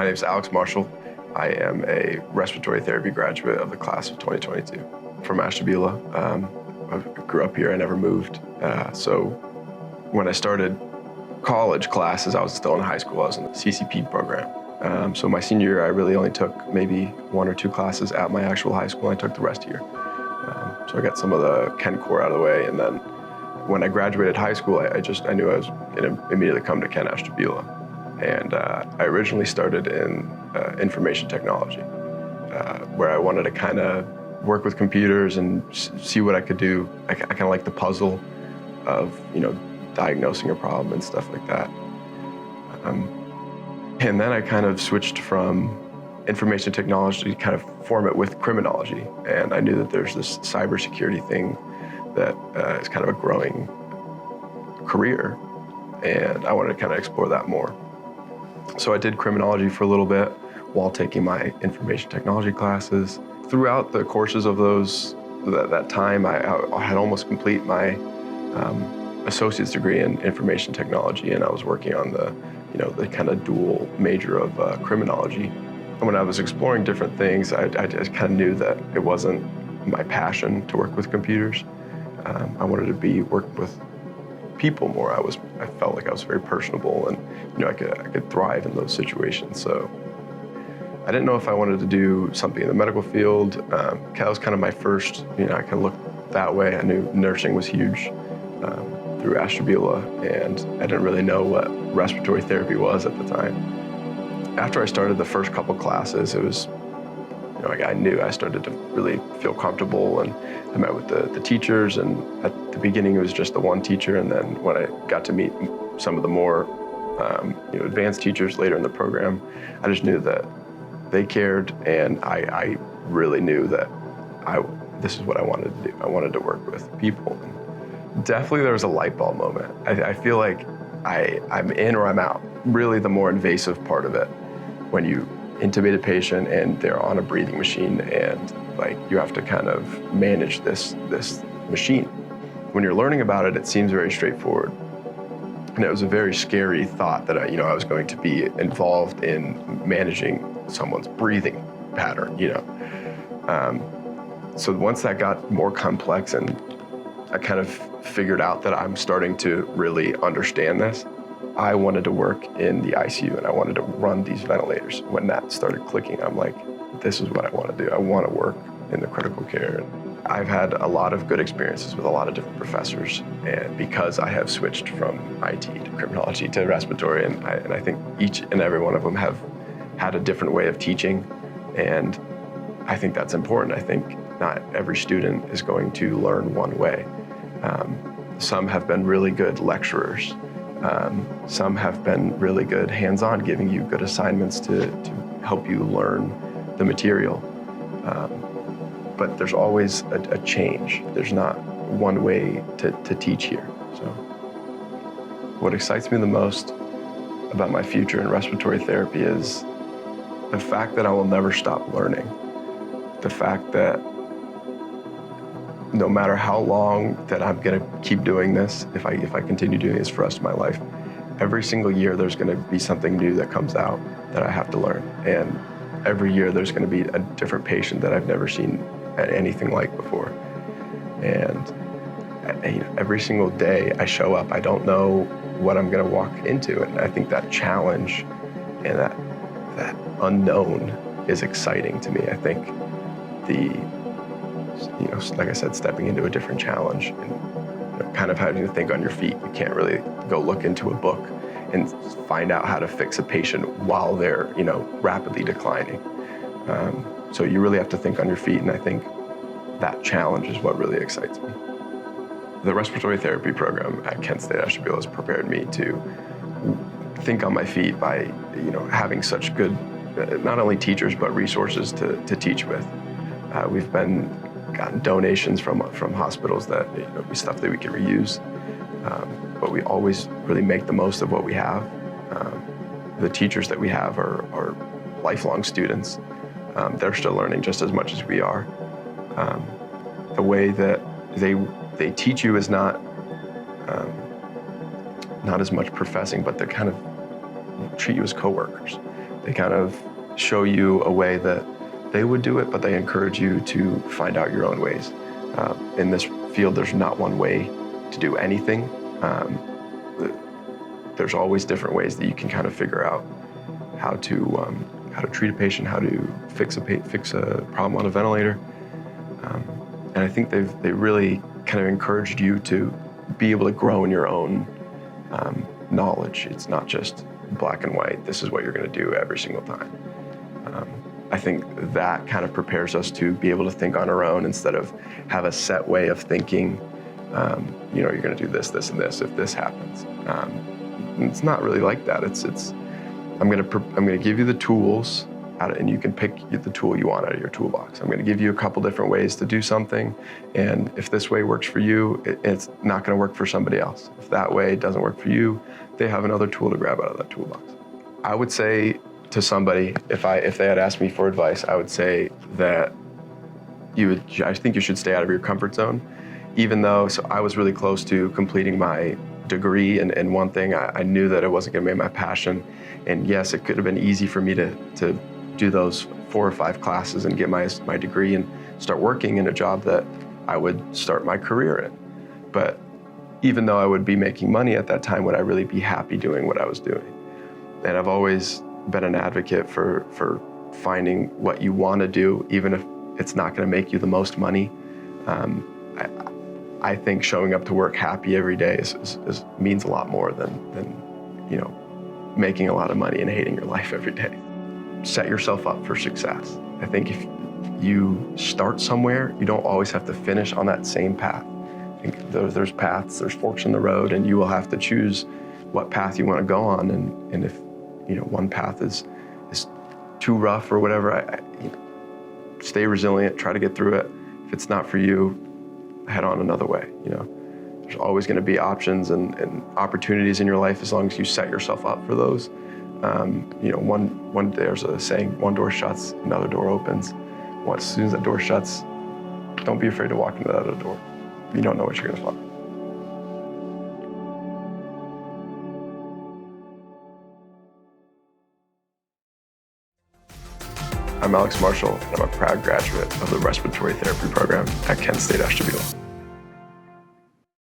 My name is Alex Marshall. I am a respiratory therapy graduate of the class of 2022 from Ashtabula. I grew up here, I never moved. So when I started college classes, I was still in high school. I was in the CCP program. So my senior year, I really only took maybe 1 or 2 classes at my actual high school. I took the rest here. So I got some of the Ken core out of the way. And then when I graduated high school, I knew I was going to immediately come to Ken Ashtabula. And I originally started in information technology, where I wanted to kind of work with computers and see what I could do. I kind of like the puzzle of, diagnosing a problem and stuff like that. And then I kind of switched from information technology to kind of form it with criminology. And I knew that there's this cybersecurity thing that is kind of a growing career. And I wanted to kind of explore that more. So I did criminology for a little bit while taking my information technology classes. Throughout the courses of that time, I had almost complete my associate's degree in information technology, and I was working on the kind of dual major of criminology. And when I was exploring different things, I just kind of knew that it wasn't my passion to work with computers. I wanted to work with people more. I felt like I was very personable, and I could thrive in those situations. So I didn't know if I wanted to do something in the medical field. That was kind of my first. I kind of looked that way. I knew nursing was huge through Ashtabula, and I didn't really know what respiratory therapy was at the time. After I started the first couple classes, it was, I knew I started to really feel comfortable, and I met with the teachers, and at the beginning it was just the one teacher, and then when I got to meet some of the more advanced teachers later in the program, I just knew that they cared, and I really knew that this is what I wanted to do. I wanted to work with people. Definitely there was a light bulb moment. I feel like I'm in or I'm out. Really the more invasive part of it, when you intubate a patient and they're on a breathing machine, and you have to kind of manage this machine. When you're learning about it, it seems very straightforward. And it was a very scary thought that I was going to be involved in managing someone's breathing pattern, So once that got more complex and I kind of figured out that I'm starting to really understand this, I wanted to work in the ICU and I wanted to run these ventilators. When that started clicking, I'm like, this is what I want to do. I want to work in the critical care. I've had a lot of good experiences with a lot of different professors, and because I have switched from IT to criminology to respiratory, and I think each and every one of them have had a different way of teaching, and I think that's important. I think not every student is going to learn one way. Some have been really good lecturers. Some have been really good hands-on, giving you good assignments to help you learn the material. But there's always a change. There's not one way to teach here. So what excites me the most about my future in respiratory therapy is the fact that I will never stop learning. The fact that no matter how long that I'm gonna keep doing this, if I continue doing this for the rest of my life, every single year there's gonna be something new that comes out that I have to learn. And every year there's gonna be a different patient that I've never seen anything like before. And every single day I show up, I don't know what I'm gonna walk into. And I think that challenge and that unknown is exciting to me. I think like I said, stepping into a different challenge and kind of having to think on your feet. You can't really go look into a book and find out how to fix a patient while they're, rapidly declining. So you really have to think on your feet, and I think that challenge is what really excites me. The respiratory therapy program at Kent State Ashtabula has prepared me to think on my feet by, having such good, not only teachers, but resources to teach with. We've gotten donations from hospitals that, stuff that we can reuse. But we always really make the most of what we have. The teachers that we have are lifelong students. They're still learning just as much as we are. The way that they teach you is not as much professing, but they kind of treat you as coworkers. They kind of show you a way that they would do it, but they encourage you to find out your own ways. In this field, there's not one way to do anything. There's always different ways that you can kind of figure out how to treat a patient, how to fix a problem on a ventilator. And I think they really kind of encouraged you to be able to grow in your own knowledge. It's not just black and white, this is what you're going to do every single time. I think that kind of prepares us to be able to think on our own instead of have a set way of thinking, you know, you're going to do this, this, and this if this happens. It's not really like that. I'm going to give you the tools, and you can pick the tool you want out of your toolbox. I'm going to give you a couple different ways to do something, and if this way works for you, it's not going to work for somebody else. If that way doesn't work for you, they have another tool to grab out of that toolbox. I would say to somebody, if they had asked me for advice, I would say that I think you should stay out of your comfort zone. Even though, so I was really close to completing my degree in one thing, I knew that it wasn't going to be my passion. And yes, it could have been easy for me to do those 4 or 5 classes and get my degree and start working in a job that I would start my career in. But even though I would be making money at that time, would I really be happy doing what I was doing? And I've always been an advocate for finding what you want to do, even if it's not going to make you the most money. I think showing up to work happy every day means a lot more than you know, making a lot of money and hating your life every day. Set yourself up for success. I think if you start somewhere, you don't always have to finish on that same path. I think there's paths, there's forks in the road, and you will have to choose what path you want to go on. And if you know one path is too rough or whatever, stay resilient, try to get through it. If it's not for you, head on another way. You know, there's always going to be options and opportunities in your life as long as you set yourself up for those. You know, there's a saying: one door shuts, another door opens. As soon as that door shuts, don't be afraid to walk into that other door. You don't know what you're going to find. I'm Alex Marshall, and I'm a proud graduate of the Respiratory Therapy Program at Kent State Ashtabula.